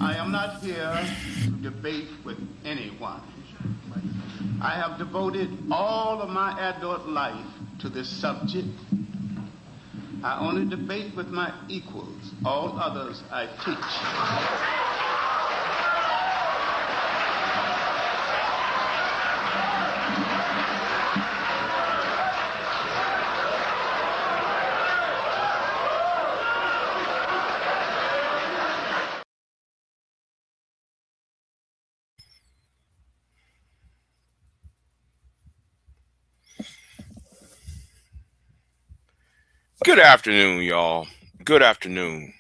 I am not here to debate with anyone. I have devoted all of my adult life to this subject. I only debate with my equals. All others I teach. Good afternoon, y'all. Good afternoon.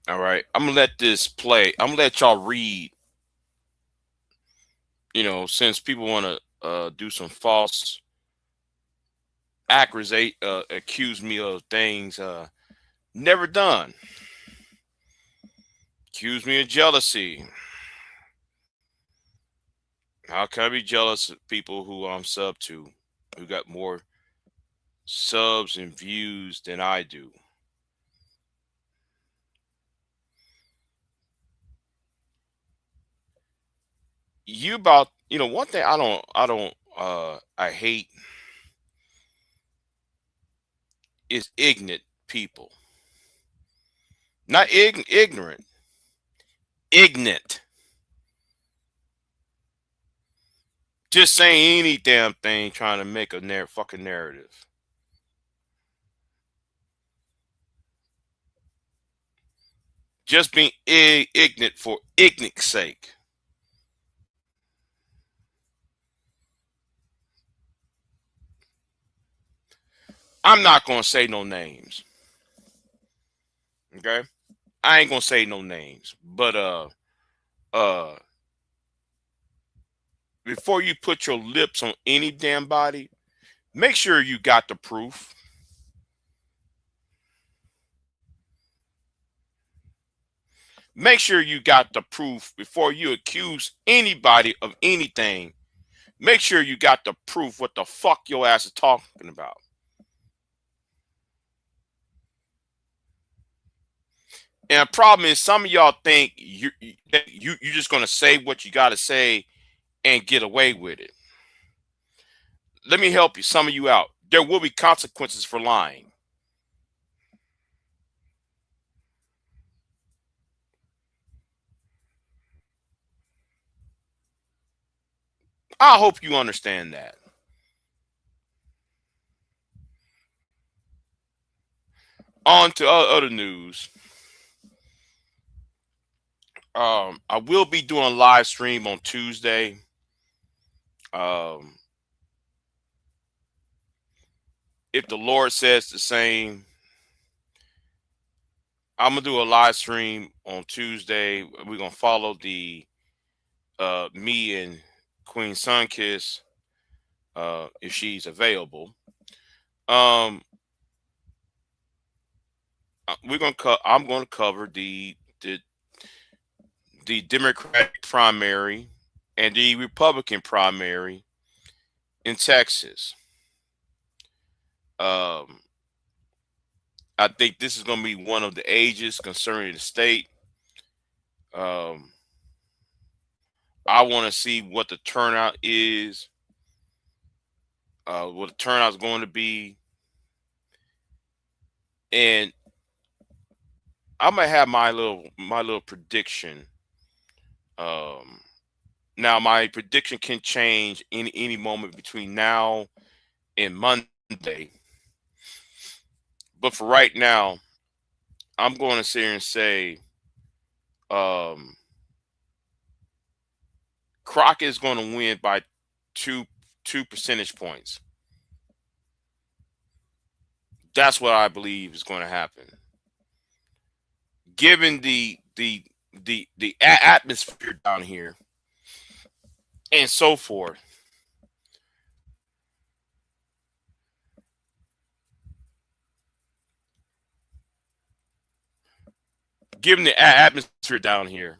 All right. I'm gonna let this play. I'm gonna let y'all read, since people wanna do some false accuse me of things never done. Accuse me of jealousy. How can I be jealous of people who I'm sub to, who got more subs and views than I do? One thing I hate is ignorant people. Not ignorant, ignorant. Just saying any damn thing trying to make a fucking narrative. Just being ignorant for ignorance sake. I'm not gonna say no names. Okay? I ain't gonna say no names. But uh before you put your lips on any damn body, make sure you got the proof. Make sure you got the proof before you accuse anybody of anything. Make sure you got the proof what the fuck your ass is talking about. And the problem is some of y'all think you just gonna say what you gotta say and get away with it. Let me help you, some of you out. There will be consequences for lying. I hope you understand that. On to other news. I will be doing a live stream on Tuesday. If the Lord says the same, I'm gonna do a live stream on Tuesday. We're gonna follow the me and Queen Sunkiss if she's available. Um, I'm gonna cover the Democratic primary and the Republican primary in Texas. Um, I think this is going to be one of the ages concerning the state. Um, I want to see what the turnout is, what the turnout is going to be, and I'm gonna have my little prediction. Um, Now my prediction can change any moment between now and Monday, but for right now, I'm going to sit here and say um, Crockett is going to win by two two percentage points. That's what I believe is going to happen, given the atmosphere down here and so forth. Given the atmosphere down here,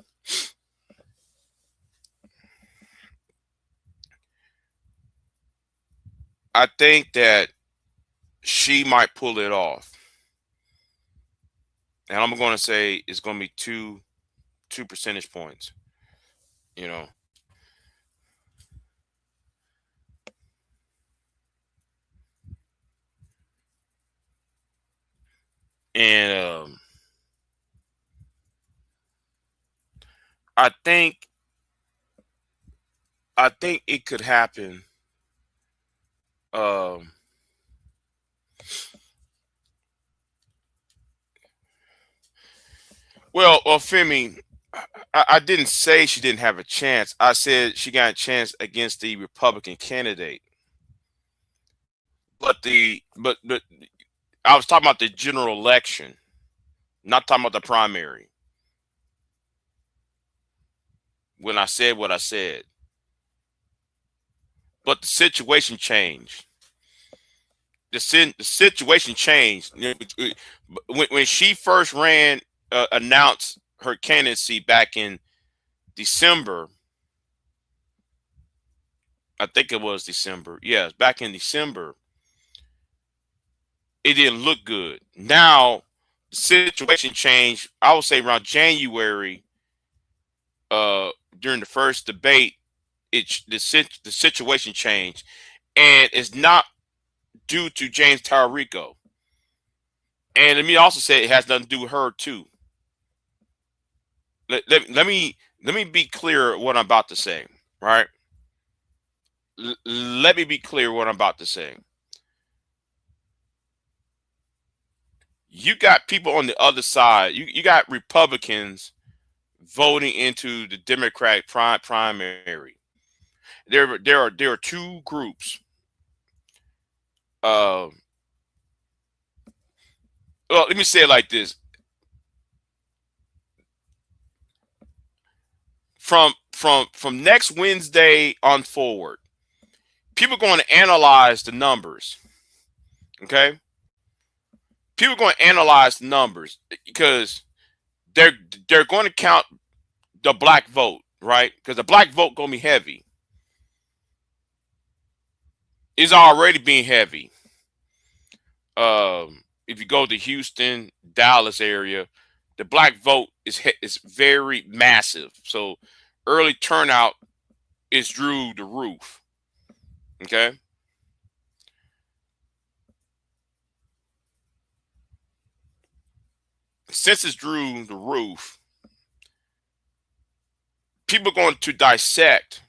I think that she might pull it off. and I'm going to say it's going to be two percentage points. You know, and I think it could happen. Um, well, Femi, I didn't say she didn't have a chance. I said she got a chance against the Republican candidate. But I was talking about the general election, not talking about the primary. When I said what I said, but the situation changed. The situation changed. When she first ran, announced her candidacy back in December. I think it was December. Yes, back in December, it didn't look good. Now the situation changed. I would say around January, uh, during the first debate, the situation changed, and it's not due to James Tallarico. And let me also say it has nothing to do with her too. Let me be clear what I'm about to say. Right? Let me be clear what I'm about to say. You got people on the other side. You got Republicans voting into the Democratic primary. There are two groups. Uh, well, let me say it like this: from next Wednesday on forward, people are going to analyze the numbers. Okay, people are going to analyze the numbers because they're they're going to count the black vote, right? Because the black vote going to be heavy. It's already being heavy. If you go to Houston, Dallas area, the black vote is very massive. So early turnout is through the roof. Okay, since it's through the roof, people are going to dissect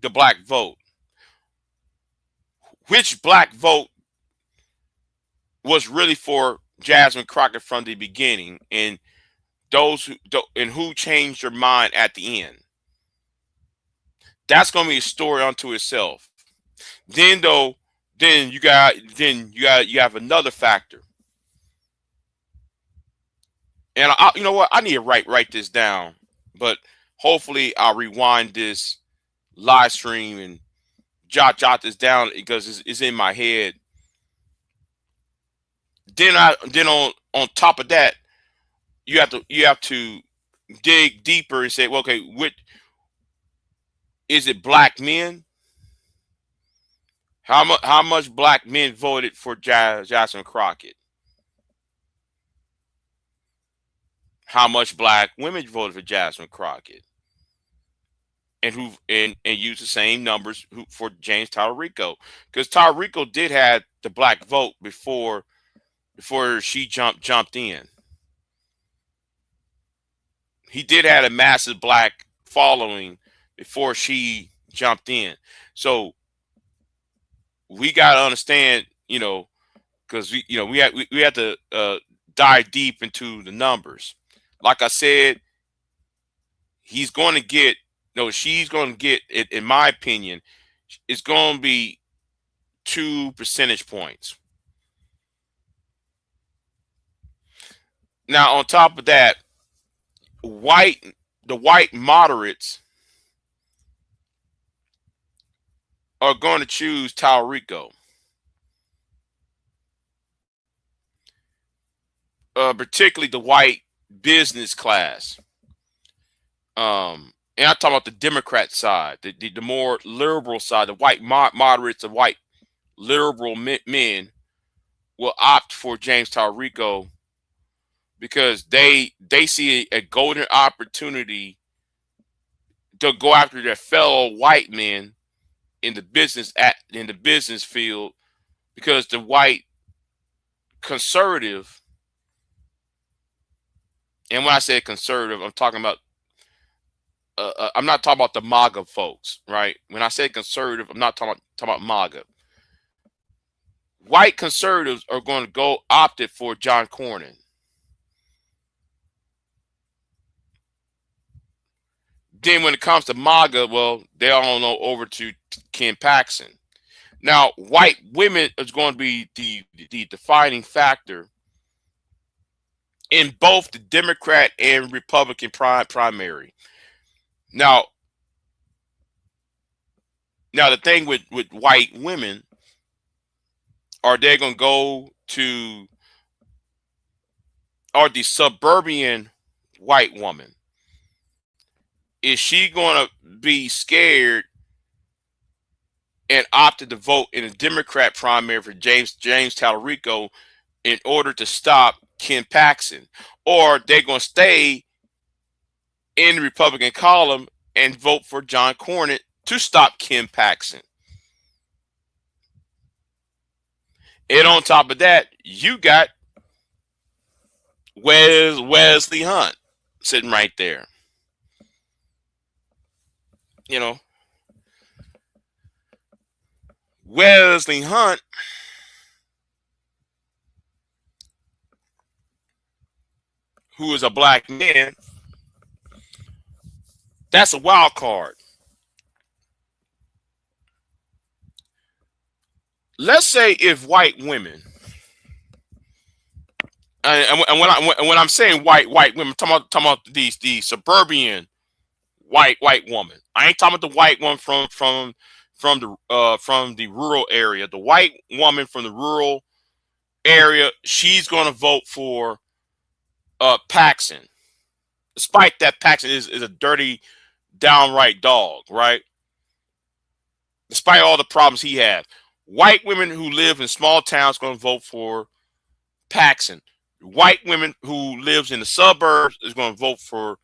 the black vote. Which black vote was really for Jasmine Crockett from the beginning, and who changed their mind at the end. That's going to be a story unto itself. Then though, you have another factor, and you know what? I need to write this down, but hopefully I'll rewind this live stream and jot this down because it's in my head. Then on top of that, you have to dig deeper and say, well, okay, what is it? Black men? How much black men voted for Jasmine Crockett? How much black women voted for Jasmine Crockett? And who used the same numbers for James Tallarico? Because Tallarico did have the black vote before she jumped in. He did have a massive black following before she jumped in. So we got to understand, because we had to dive deep into the numbers. Like I said, he's going to get no, she's going to get it. In my opinion, it's going to be 2 percentage points. Now, on top of that, the white moderates are going to choose Tallarico, particularly the white business class. And I talk about the Democrat side, the more liberal side, the white moderates, the white liberal men will opt for James Tallarico because they see a golden opportunity to go after their fellow white men in the business field, because the white conservative, and when I say conservative, I'm talking about I'm not talking about the MAGA folks, right? When I say conservative, I'm not talking about MAGA. White conservatives are going to go opted for John Cornyn. Then when it comes to MAGA, well, they all know over to Ken Paxton. Now, white women is going to be the defining factor in both the Democrat and Republican primary. Now, the thing with white women, are they going to go to, or the suburban white woman, is she going to be scared and opted to vote in a Democrat primary for James Tallarico in order to stop Ken Paxton, or they're going to stay in the Republican column and vote for John Cornyn to stop Ken Paxton? And on top of that, you got Wesley Hunt sitting right there. You know, Wesley Hunt, who is a black man, that's a wild card. Let's say if white women, and when I'm saying white women, I'm talking about the suburban white woman. I ain't talking about the white one from the rural area. The white woman from the rural area, she's going to vote for Paxton, despite that Paxton is a dirty, downright dog, right? Despite all the problems he has, white women who live in small towns going to vote for Paxton. White women who lives in the suburbs is going to vote for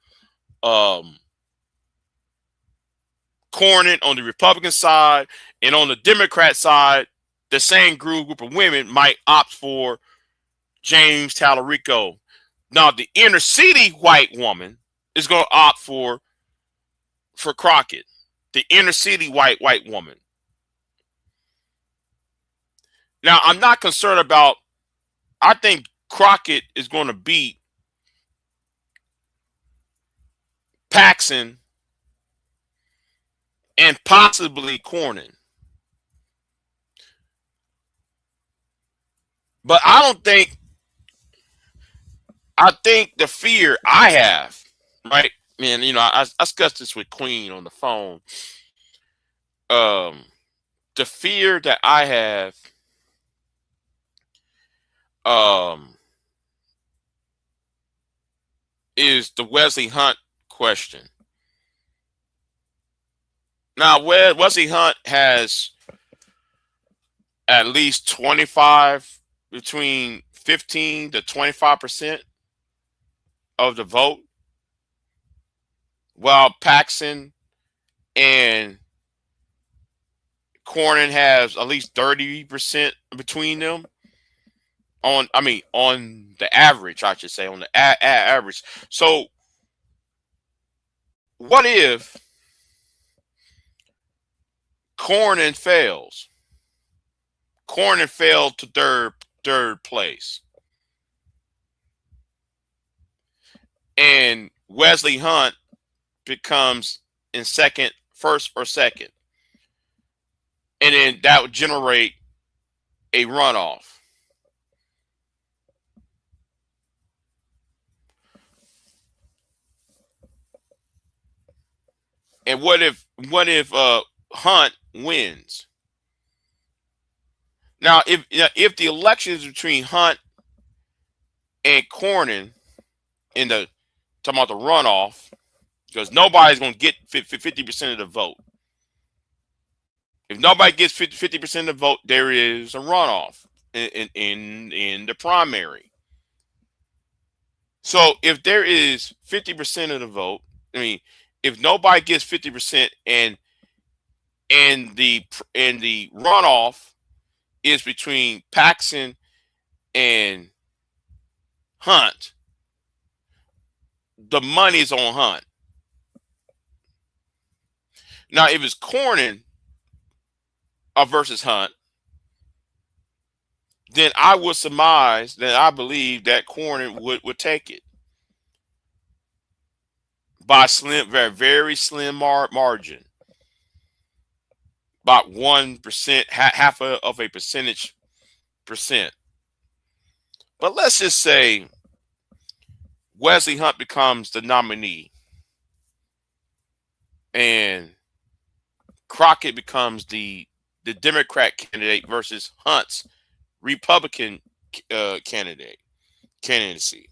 Cornyn on the Republican side, and on the Democrat side, the same group of women might opt for James Tallarico. Now, the inner city white woman is going to opt for Crockett, the inner city white woman. Now, I'm not concerned about. I think Crockett is going to beat Paxton and possibly Cornyn. But I think the fear I have, right? Man, I discussed this with Queen on the phone. The fear that I have, is the Wesley Hunt question. Now, Wesley Hunt has at least 25, between 15 to 25% of the vote, while Paxton and Cornyn has at least 30% between them. On the average, I should say, on the average. So, what if Cornyn fails? Cornyn failed to third place, and Wesley Hunt becomes in first or second, and then that would generate a runoff. And what if Hunt wins? Now, if the election is between Hunt and Cornyn in the talking about the runoff, because nobody's going to get 50% of the vote. If nobody gets 50% of the vote, there is a runoff in the primary. So if there is 50% of the vote, I mean, if nobody gets 50% and the runoff is between Paxson and Hunt, the money's on Hunt. Now, if it's Cornyn versus Hunt, then I would surmise that I believe that Cornyn would take it by slim, very very slim margin, about 1%, half of a percent. But let's just say Wesley Hunt becomes the nominee and Crockett becomes the Democrat candidate versus Hunt's Republican candidacy.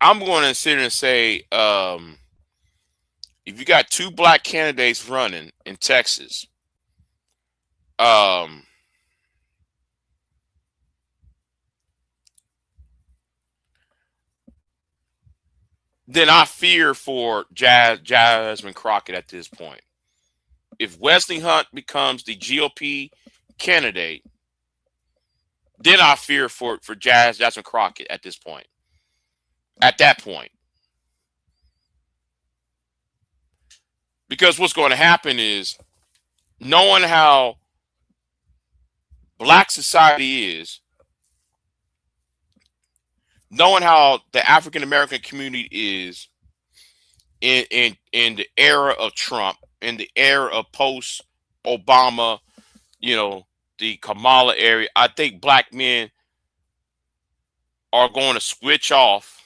I'm going to sit here and say, if you got two black candidates running in Texas, um, then I fear for Jasmine Crockett at this point. If Wesley Hunt becomes the GOP candidate, then I fear for Jasmine Crockett at this point. At that point. Because what's going to happen is, knowing how black society is, knowing how the African American community is in the era of Trump, in the era of post Obama, the Kamala area, I think black men are going to switch off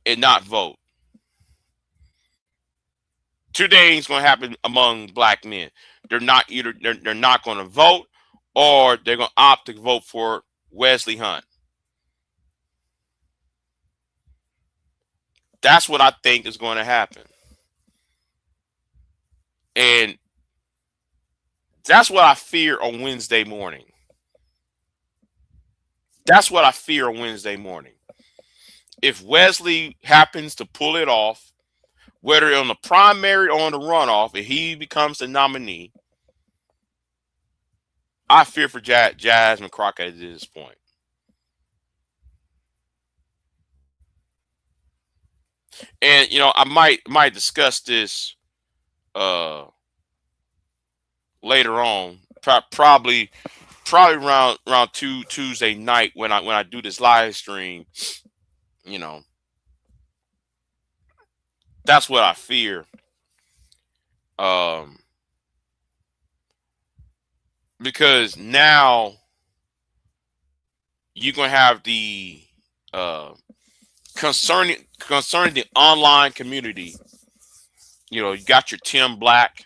and not vote. Two things going to happen among black men. They're not going to vote, or they're going to opt to vote for Wesley Hunt. That's what I think is going to happen. And that's what I fear on Wednesday morning. That's what I fear on Wednesday morning. If Wesley happens to pull it off, whether on the primary or on the runoff, if he becomes the nominee, I fear for Jasmine Crockett at this point. And I might discuss this later on, probably around Tuesday night when I do this live stream. That's what I fear. Because now you're gonna have the concerning the online community. You got your Tim Black.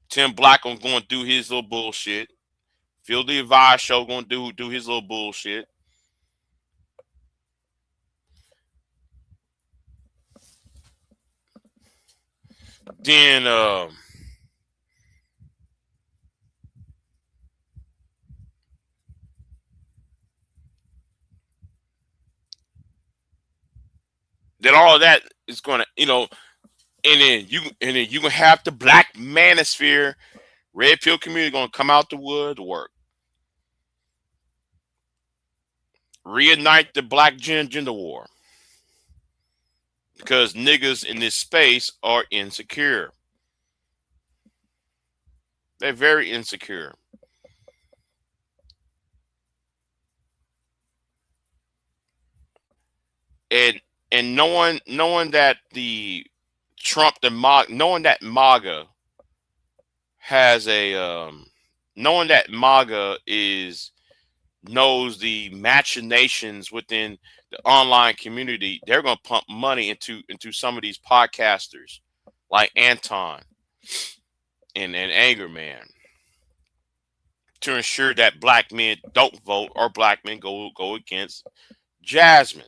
Tim Black going to do his little bullshit. Phil the Advice Show going to do his little bullshit. Then all of that is going to, and then you gonna have the black manosphere, red pill community going to come out the woodwork, reignite the black gender war, because niggas in this space are insecure. They're very insecure. And knowing that the Trump, knowing that MAGA has a knowing that MAGA knows the machinations within the online community, they're going to pump money into some of these podcasters like Anton and Anger Man to ensure that black men don't vote or black men go against Jasmine.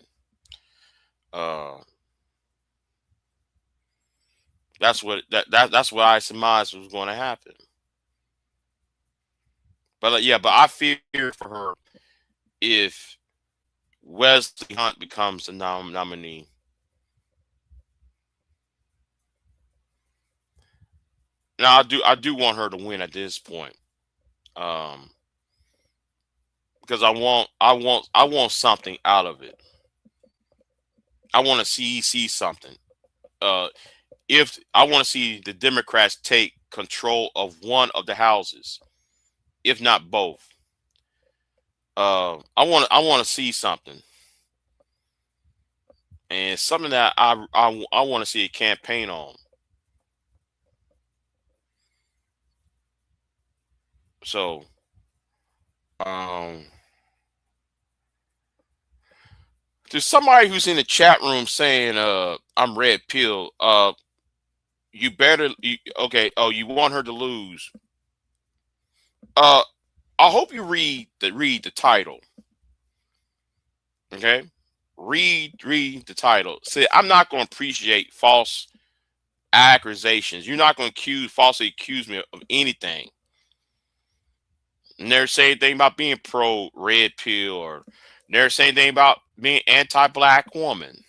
That's what I surmise was going to happen. But yeah, but I fear for her if Wesley Hunt becomes the nominee. Now I do want her to win at this point. Um, because I want something out of it. I want to see something. Uh, if I want to see the Democrats take control of one of the houses, if not both. I want to see something, and something that I want to see a campaign on. So, um, there's somebody who's in the chat room saying, I'm red pill. You better, okay. Oh, you want her to lose. Uh, I hope you read the title. Okay, read the title. See, I'm not going to appreciate false accusations. You're not going to falsely accuse me of anything. Never say anything about being pro red pill, or never say anything about being anti-black woman.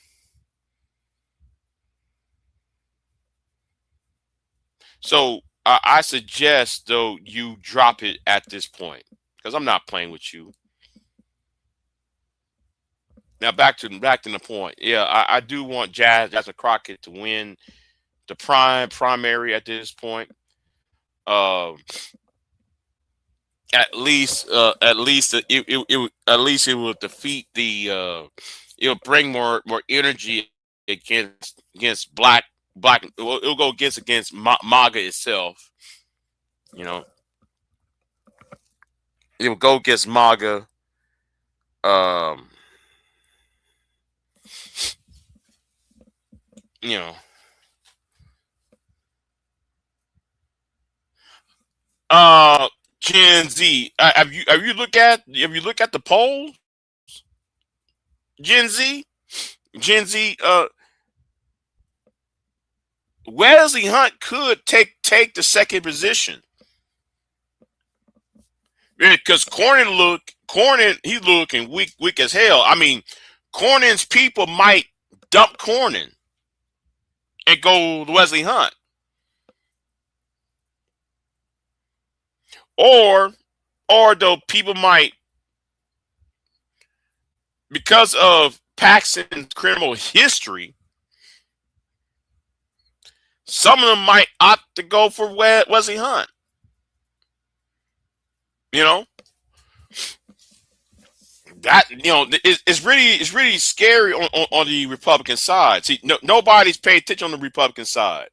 So I suggest though you drop it at this point, because I'm not playing with you. Now back to the point. Yeah, I do want Jasmine Crockett to win the primary at this point. Uh, at least it will defeat it'll bring more energy against black. It'll go against MAGA itself. You know, it will go against MAGA. Um, you know. Uh, Gen Z. Have you looked at the poll? Gen Z. Gen Z. Wesley Hunt could take the second position because he's looking weak as hell. I mean, Cornyn's people might dump Cornyn and go Wesley Hunt, or though people might, because of Paxton's criminal history, some of them might opt to go for Wesley Hunt. You know, that it's really scary on the Republican side. See, nobody's paying attention on the Republican side,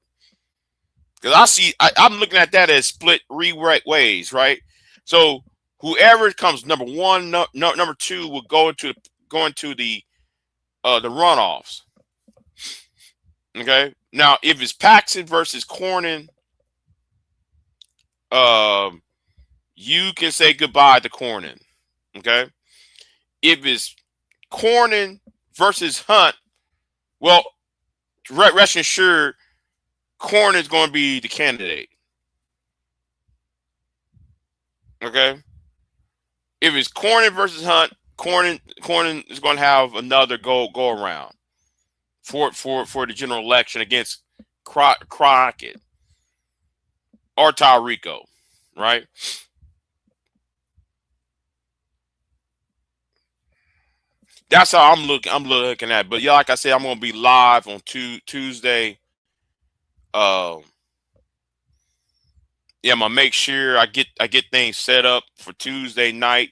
because I'm looking at that as split ways, right? So whoever comes number one, number two will go into the runoffs. Okay, now if it's Paxton versus Cornyn, you can say goodbye to Cornyn. Okay, if it's Cornyn versus Hunt, well, rest assured, Cornyn is going to be the candidate. Okay, if it's Cornyn versus Hunt, Cornyn is going to have another go around for the general election against Crockett or Tarico, right? That's how I'm looking at it. But yeah, like I said, I'm gonna be live on Tuesday. Yeah, I'm gonna make sure I get things set up for Tuesday night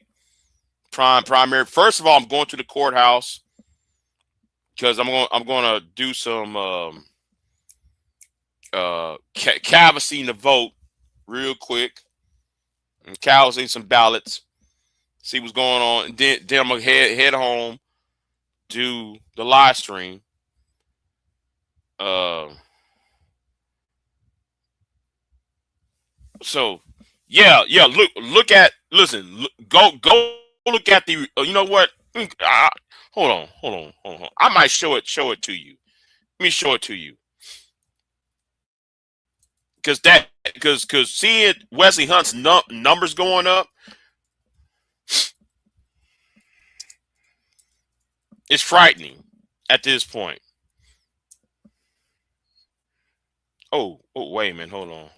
primary. First of all, I'm going to the courthouse because I'm gonna do some canvassing the vote real quick and canvassing some ballots, see what's going on, and then I'm gonna head home, do the live stream. So yeah, go look at the. You know what? Hold on. I might show it to you. Let me show it to you, because seeing Wesley Hunt's numbers going up, It's frightening at this point. Oh, wait a minute. Hold on.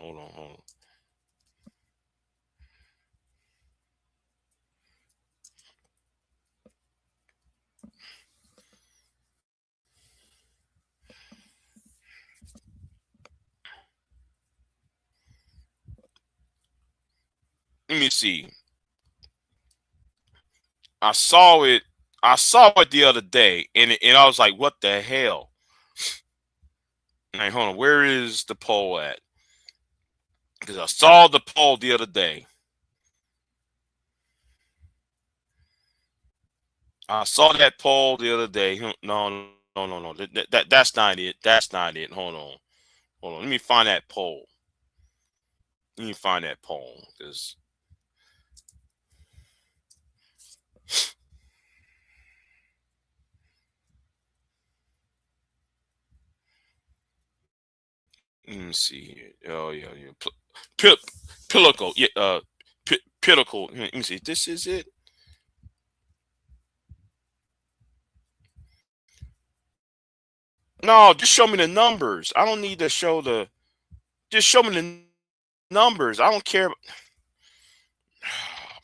Let me see. I saw it. I saw it the other day, and I was like, "What the hell?" Hey, hold on. Where is the poll at? Because I saw the poll the other day. I saw that poll the other day. No. That's not it. That's not it. Hold on. Let me find that poll. Let me find that poll. Because let me see here. Oh yeah. Pinnacle. Yeah. Pinnacle. Let me see. This is it. No, just show me the numbers. I don't need to show the. Just show me the numbers. I don't care. Oh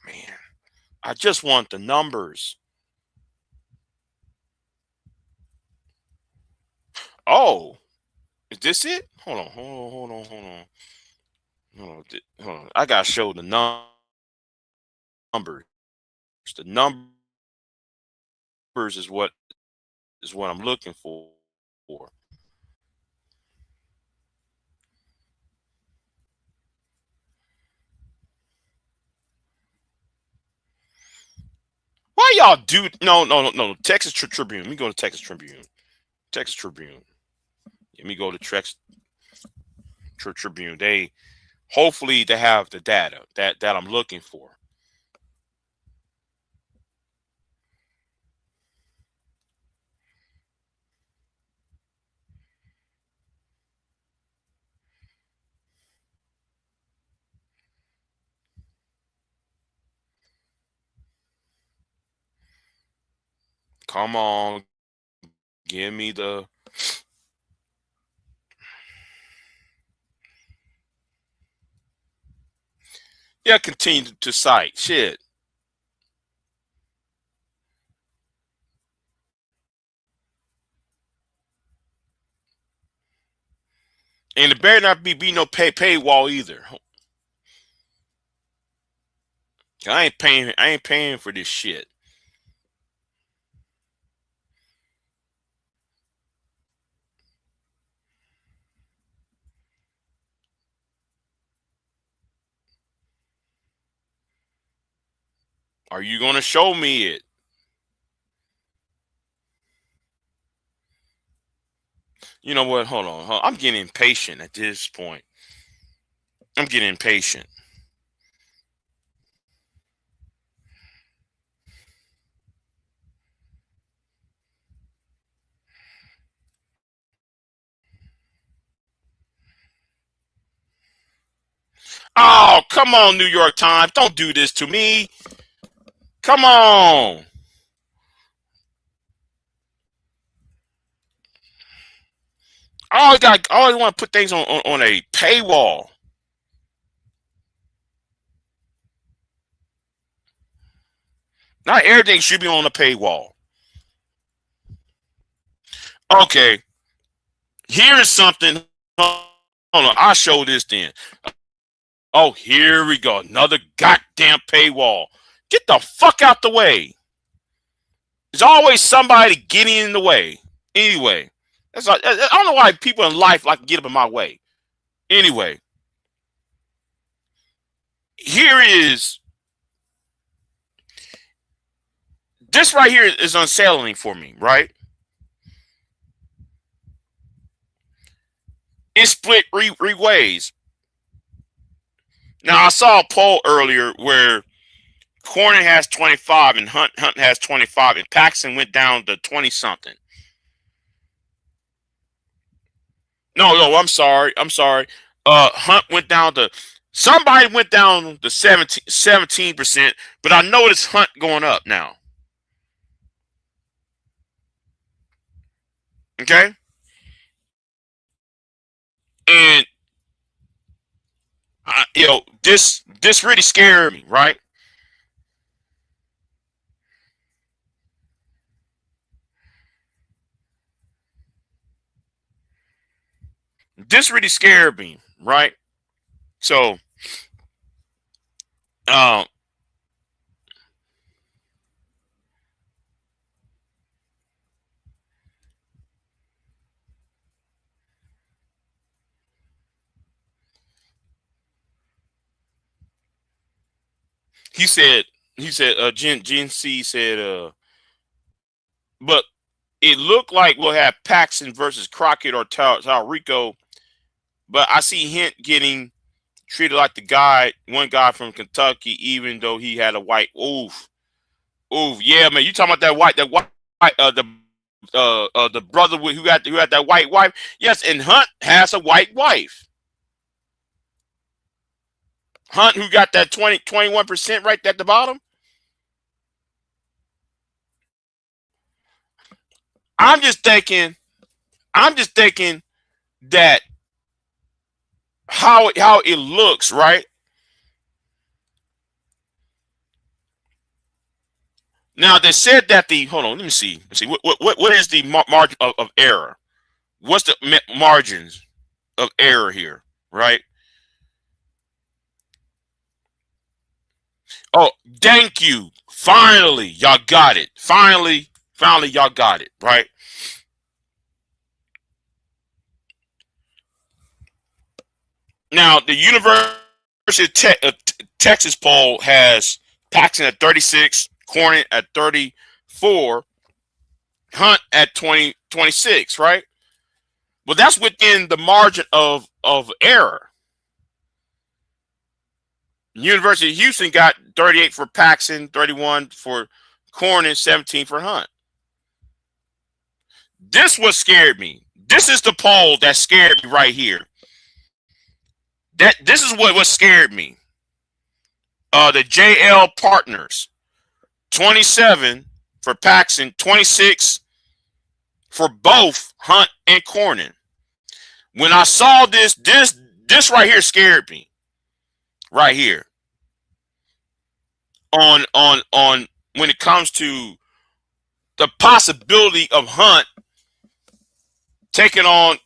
man, I just want the numbers. Oh, is this it? Hold on. I gotta show the numbers. The numbers is what I'm looking for. Why y'all do no Texas Tribune. Let me go to Texas Tribune. Texas Tribune. Let me go to Texas Tribune. They hopefully they have the data that I'm looking for. Come on, give me the. Yeah, continue to cite shit. And it better not be no paywall either. I ain't paying. I ain't paying for this shit. Are you gonna show me it? You know what? Hold on. I'm getting impatient at this point. I'm getting impatient. Oh, come on, New York Times. Don't do this to me. Come on. I always want to put things on a paywall. Not everything should be on a paywall. Okay. Here's something. Hold on. I'll show this then. Oh, here we go. Another goddamn paywall. Get the fuck out the way. There's always somebody getting in the way. Anyway, I don't know why people in life like to get up in my way. Anyway, here is this right here is unsettling for me, right? It's split three ways. Now I saw a poll earlier where Corner has 25 and Hunt has 25 and Paxton went down to 20 something. No, I'm sorry. Hunt went down to somebody went down to 17%, but I noticed Hunt going up now. Okay, and this really scared me, right? This really scared me, right? So, um, he said, Gen C said, but it looked like we'll have Paxton versus Crockett or Rico, but I see Hint getting treated like one guy from Kentucky, even though he had a white. Oof, oof, yeah, man. You talking about the brother who had that white wife? Yes, and Hunt has a white wife. Hunt, who got that 21% right at the bottom. I'm just thinking. I'm just thinking that how it looks, right? Now they said that the hold on, let me see. Let's see what is the margin of error? What's the margins of error here, right? Oh, thank you. Finally, y'all got it. Finally, y'all got it, right? Now, the University of Texas poll has Paxton at 36, Cornyn at 34, Hunt at 26, right? Well, that's within the margin of error. University of Houston got 38 for Paxton, 31 for Cornyn, 17 for Hunt. This what scared me. This is the poll that scared me right here. This is what scared me. The JL Partners, 27 for Paxton, 26 for both Hunt and Cornyn. When I saw this right here scared me. Right here. On when it comes to the possibility of Hunt taking on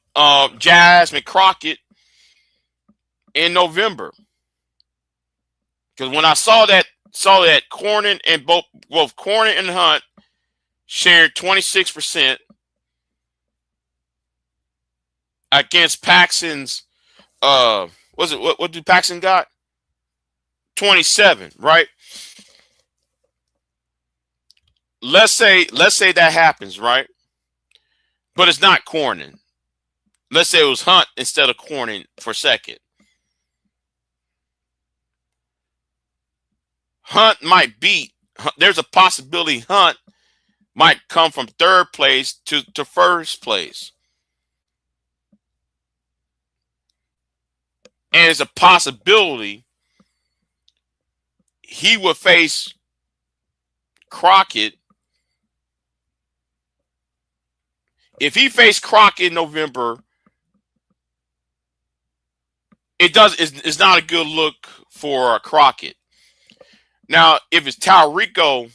Jasmine Crockett in November. Because when I saw that Cornyn and both Cornyn and Hunt shared 26% against Paxton's was it what did Paxton got? 27, right? Let's say that happens, right? But it's not Cornyn. Let's say it was Hunt instead of Cornyn for second. Hunt might beat. There's a possibility Hunt might come from third place to first place. And it's a possibility he would face Crockett. If he faced Crockett in November, it's not a good look for Crockett. Now, if it's Talrico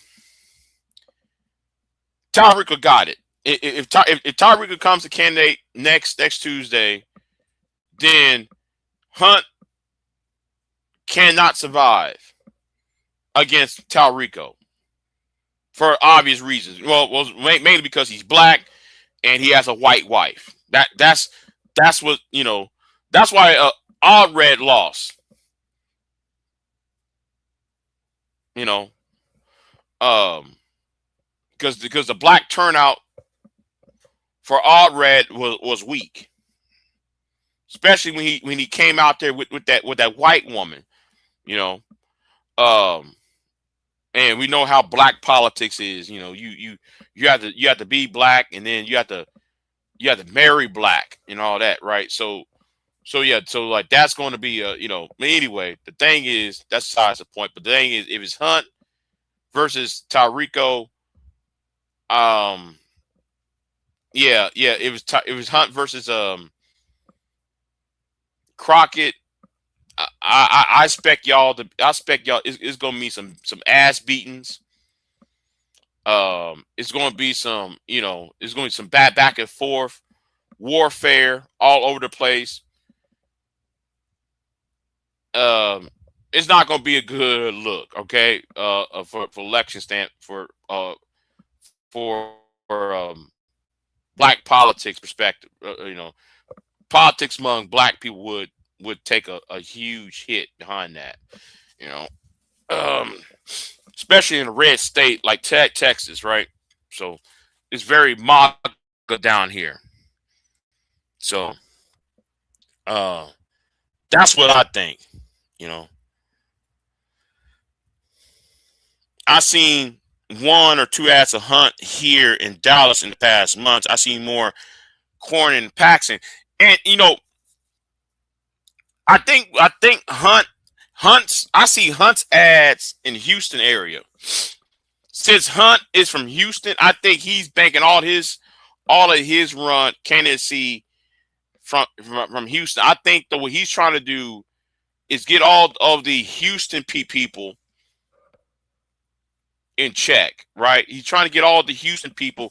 got it. If Talrico comes to candidate next Tuesday, then Hunt cannot survive against Talrico for obvious reasons. Well, mainly because he's black and he has a white wife. That's what That's why Odd Red lost. Because the black turnout for Odd Red was weak, especially when he came out there with that white woman. Um, and we know how black politics is. You have to be black, and then you have to marry black and all that, right? So like that's going to be anyway. The thing is, that's besides the point. But the thing is, if it's Hunt versus Talrico, Yeah, yeah. It was Hunt versus Crockett. I expect y'all to. I expect y'all. It's gonna be some ass beatings. It's gonna be some. It's gonna be some back and forth warfare all over the place. Um, it's not gonna be a good look. Okay. For election stand for black politics perspective. Politics among black people would take a huge hit behind that. You know, um, especially in a red state like Texas, right? So it's very MAGA down here. So uh, that's what I think. You know, I seen one or two ads of Hunt here in Dallas in the past months. I seen more Corn and Paxson, and I think Hunt's I see Hunt's ads in Houston area. Since Hunt is from Houston, I think he's banking all of his run candidacy from Houston. I think that what he's trying to do is get all of the Houston people in check, right? He's trying to get all the Houston people.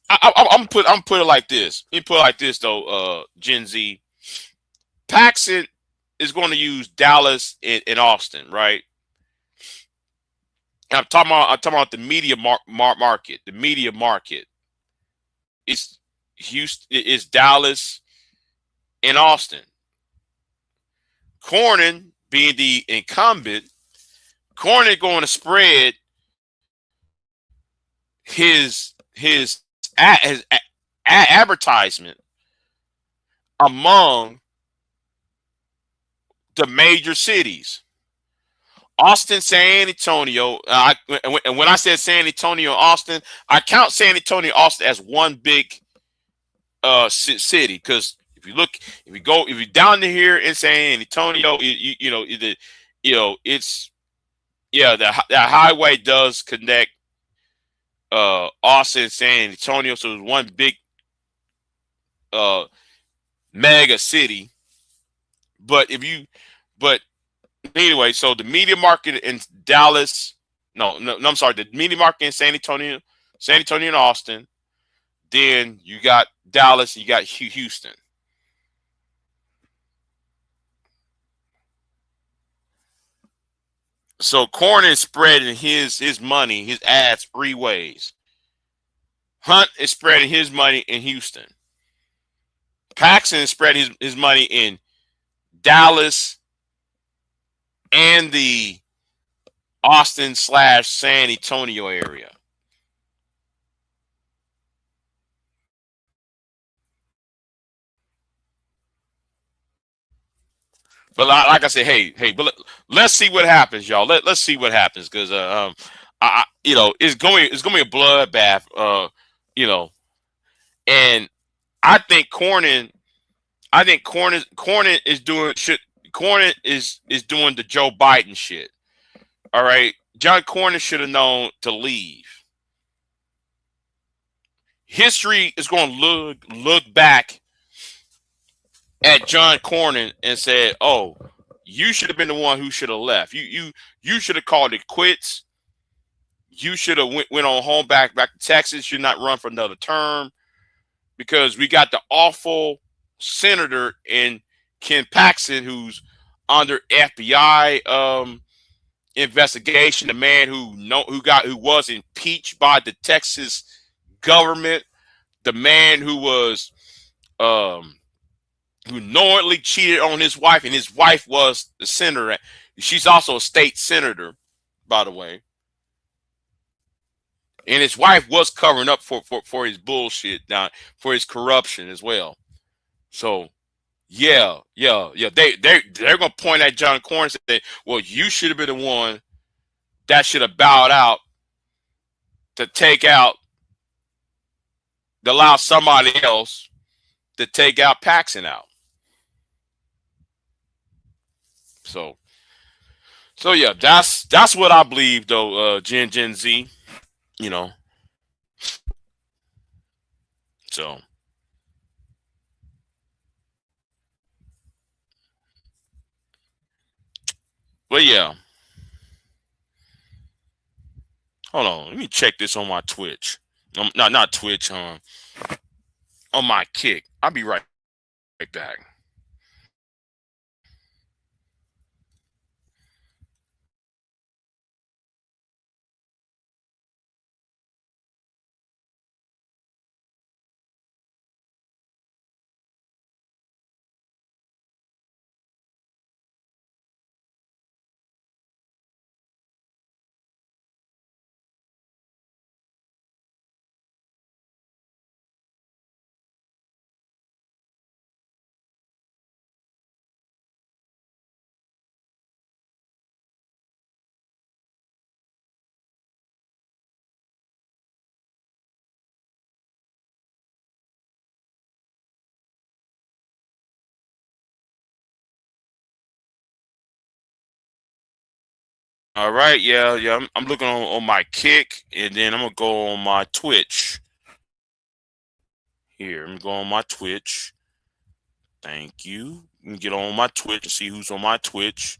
I'm put it like this. Let me put it like this though, Gen Z. Paxson is going to use Dallas and Austin, right? And I'm talking about the media market. The media market. It's Houston. It's Dallas and Austin. Cornyn being the incumbent, Cornyn going to spread his advertisement among the major cities. Austin, San Antonio. And when I said San Antonio, Austin, I count San Antonio, Austin as one big city. Because if you're down to here in San Antonio, it's the highway does connect Austin, San Antonio, so it's one big uh mega city. But but anyway, so the media market in Dallas, no, I'm sorry, the media market in San Antonio and Austin. Then you got Dallas, you got Houston. So Corn is spreading his money, his ads 3 ways. Hunt is spreading his money in Houston. Paxson is spreading his money in Dallas and the Austin/San Antonio area. But like I said, hey, but let's see what happens, y'all. Let's see what happens because it's going to be a bloodbath. You know, and I think Cornyn is doing shit. Cornyn is doing the Joe Biden shit. All right, John Cornyn should have known to leave. History is going to look back at John Cornyn and said, "Oh, you should have been the one who should have left. You should have called it quits. You should have went on home back to Texas. Should not run for another term because we got the awful senator in Ken Paxton who's under FBI investigation. The man who was impeached by the Texas government. The man who was um, who knowingly cheated on his wife, and his wife was the senator. She's also a state senator, by the way. And his wife was covering up for his bullshit now, for his corruption as well. So yeah. They're gonna point at John Cornyn and say, well, you should have been the one that should have bowed out to allow somebody else to take out Paxson out. So yeah, that's what I believe though, Gen Z. You know, So, but yeah, hold on. Let me check this on my Twitch. Not Twitch. On my Kick. I'll be right back. All right, yeah. I'm looking on my Kick, and then I'm gonna go on my Twitch. Here, I'm gonna go on my Twitch. Thank you. You can get on my Twitch and see who's on my Twitch.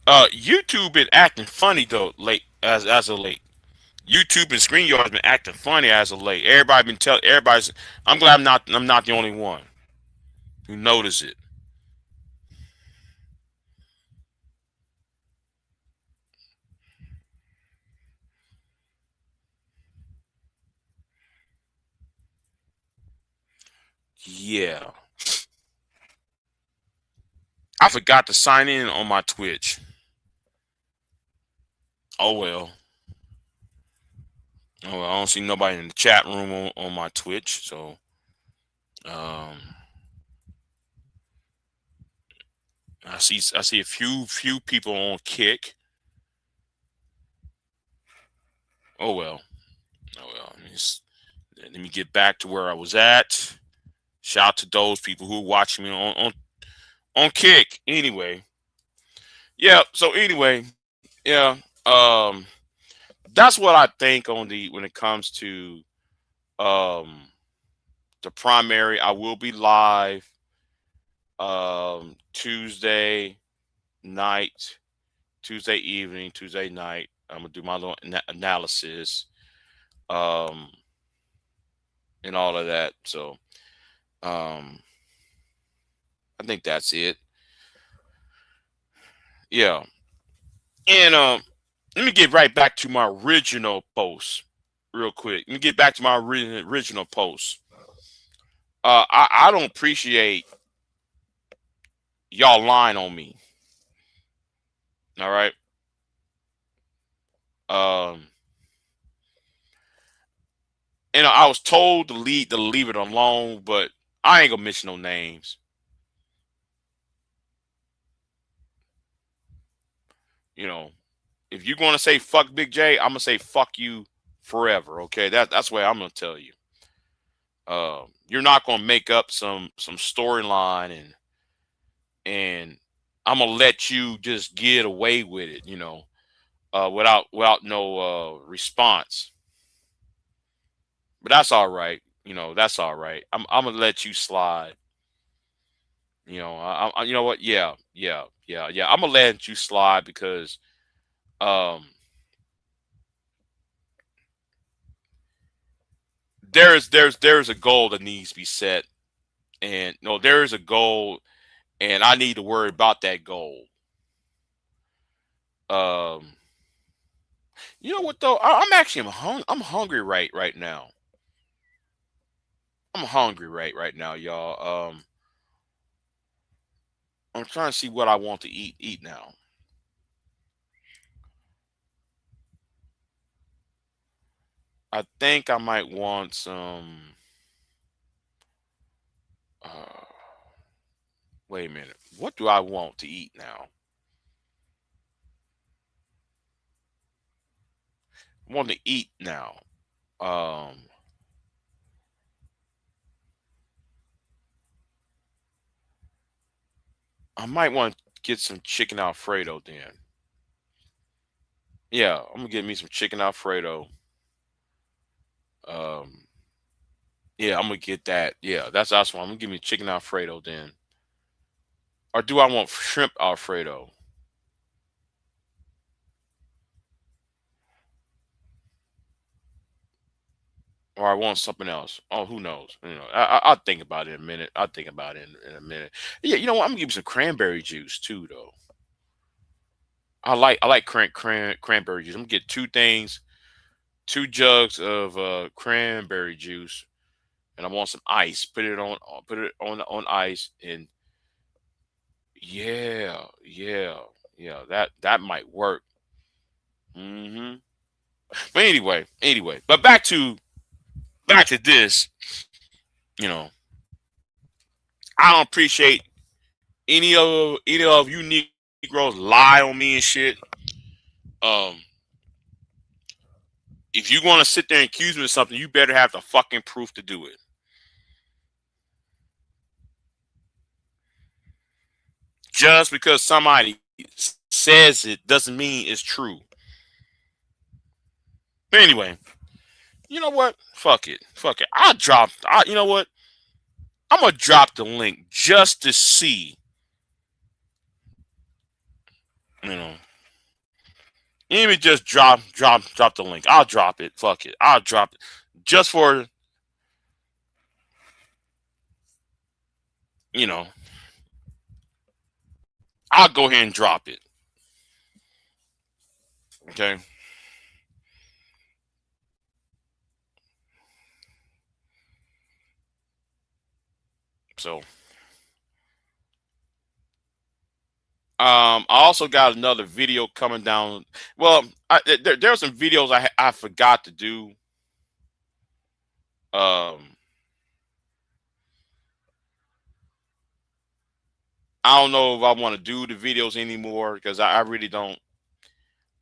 YouTube been acting funny though late as of late. YouTube and StreamYard's been acting funny as of late. Everybody been telling everybody's. I'm glad I'm not the only one who noticed it. Yeah, I forgot to sign in on my Twitch. Oh well. Oh, well, I don't see nobody in the chat room on my Twitch, so um, I see a few people on Kick. Oh well. Oh well. Let me get back to where I was at. Shout out to those people who are watching me on Kick. Anyway, yeah. So anyway, yeah. Um, that's what I think on the when it comes to um the primary. I will be live Tuesday night, Tuesday evening, Tuesday night. I'm gonna do my little analysis um and all of that. So um I think that's it. Yeah. And let me get right back to my original post real quick. Let me get back to my original post. I don't appreciate y'all lying on me. All right. Um, and I was told to leave it alone, but I ain't gonna mention no names. You know, if you're gonna say fuck Big J, I'm gonna say fuck you forever. Okay, that's what I'm gonna tell you. You're not gonna make up some storyline and I'm gonna let you just get away with it. Without no response. But that's all right. That's all right. I'm gonna let you slide. You know what? Yeah. I'm gonna let you slide because um there's a goal that needs to be set, and no, there is a goal, and I need to worry about that goal. Um, you know what though? I'm hungry right now. I'm hungry right now, y'all. I'm trying to see what I want to eat now. I think I might want some. Uh, Wait a minute. What do I want to eat now? I want to eat now. Um, I might want to get some chicken Alfredo then. Yeah, I'm gonna get me some chicken Alfredo. Um, yeah, I'm gonna get that. Yeah, that's what I'm gonna give me chicken Alfredo then. Or do I want shrimp Alfredo? Or I want something else? Oh, who knows? I'll think about it in a minute. I'll think about it in a minute. Yeah, you know what? I'm gonna give you some cranberry juice too, though. I like cranberry juice. I'm gonna get two things, 2 jugs of cranberry juice, and I want some ice. Put it on ice, and yeah, yeah, yeah. That might work. Hmm. But but back to this. You know, I don't appreciate any of you Negroes lie on me and shit. Um, if you want to sit there and accuse me of something, you better have the fucking proof to do it. Just because somebody says it doesn't mean it's true. But anyway, you know what? Fuck it. Fuck it. You know what? I'm gonna drop the link just to see. You know, let me just drop the link. I'll drop it. Fuck it. I'll drop it just for you know. I'll go ahead and drop it. Okay. So, I also got another video coming down. Well, there are some videos I forgot to do. Um, I don't know if I want to do the videos anymore because I really don't.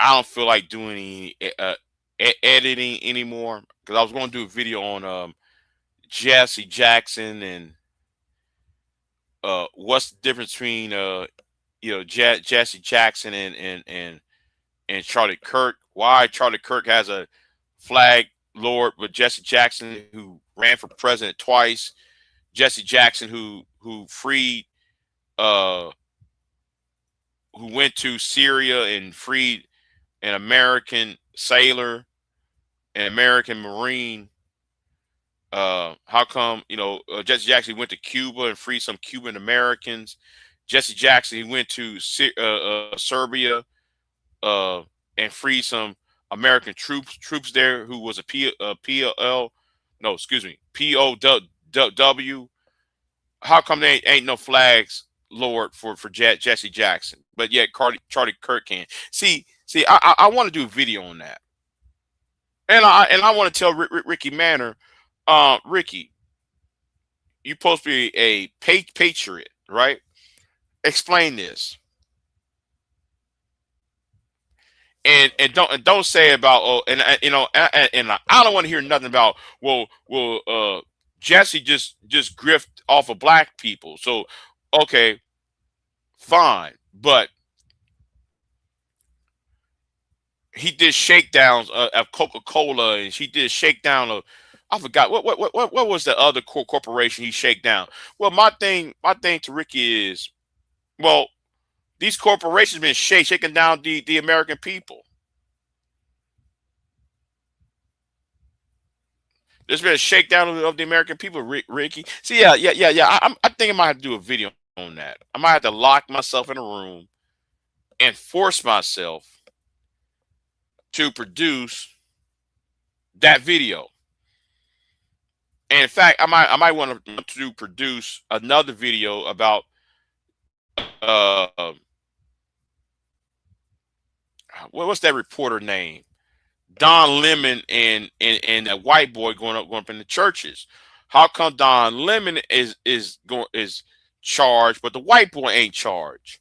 I don't feel like doing any editing anymore because I was going to do a video on Jesse Jackson and what's the difference between Jesse Jackson and Charlie Kirk. Why Charlie Kirk has a flag lord with Jesse Jackson who ran for president twice. Jesse Jackson who freed uh who went to Syria and freed an American sailor, an American Marine. How come Jesse Jackson went to Cuba and freed some Cuban Americans? Jesse Jackson he went to Serbia uh, and freed some American troops there who was a PLL, no, excuse me, POW. How come there ain't no flags lowered for Jesse Jackson, but yet Charlie Kirk can? See, I want to do a video on that, and I want to tell Ricky Manor, Ricky, you supposed to be a patriot, right? Explain this, and don't say about I don't want to hear nothing about Jesse just grift off of black people. So okay, fine, but he did shakedowns of Coca Cola, and she did shakedown of I forgot what was the other corporation he shake down. Well, my thing to Ricky is well these corporations been shaking down the American people. There's been a shakedown of the American people, Ricky. See, yeah. I think I might have to do a video on that. I might have to lock myself in a room and force myself to produce that video. And in fact, I might want to produce another video about what's that reporter name Don Lemon and that white boy going up in the churches? How come Don Lemon is charged, but the white boy ain't charged?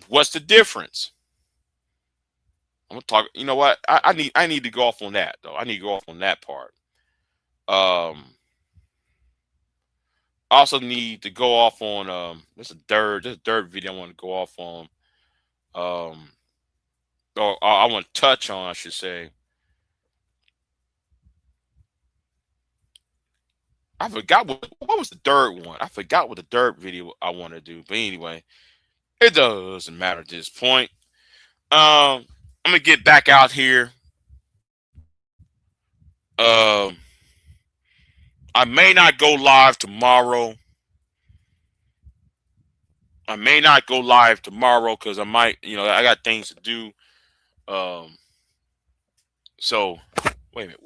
What's the difference? I'm gonna talk. You know what? I need to go off on that though. I need to go off on that part. I also need to go off on there's a third video I want to go off on. Or I want to touch on, I should say. I forgot what was the third one. I forgot what the third video I want to do. But anyway, it doesn't matter at this point. I'm gonna get back out here. Um, I may not go live tomorrow. I may not go live tomorrow because I might, I got things to do. So wait a minute.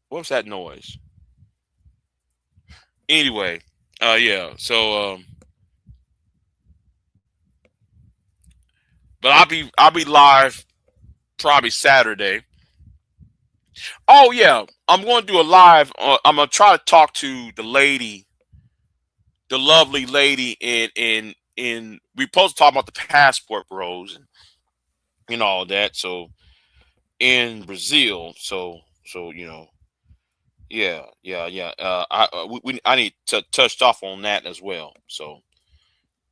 What was that noise? Anyway, yeah. So, but I'll be live probably Saturday. Oh yeah, I'm going to do a live. I'm gonna try to talk to the lady, the lovely lady in we supposed to talk about the passport bros and all that. So in Brazil, so yeah. I need to touch off on that as well. So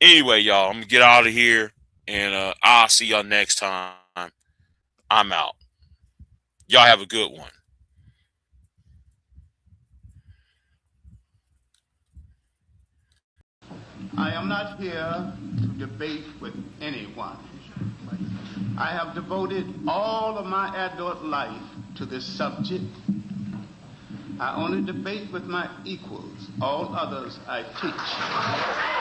anyway, y'all, I'm gonna get out of here, and I'll see y'all next time. I'm out. Y'all have a good one. I am not here to debate with anyone. I have devoted all of my adult life to this subject. I only debate with my equals. All others I teach.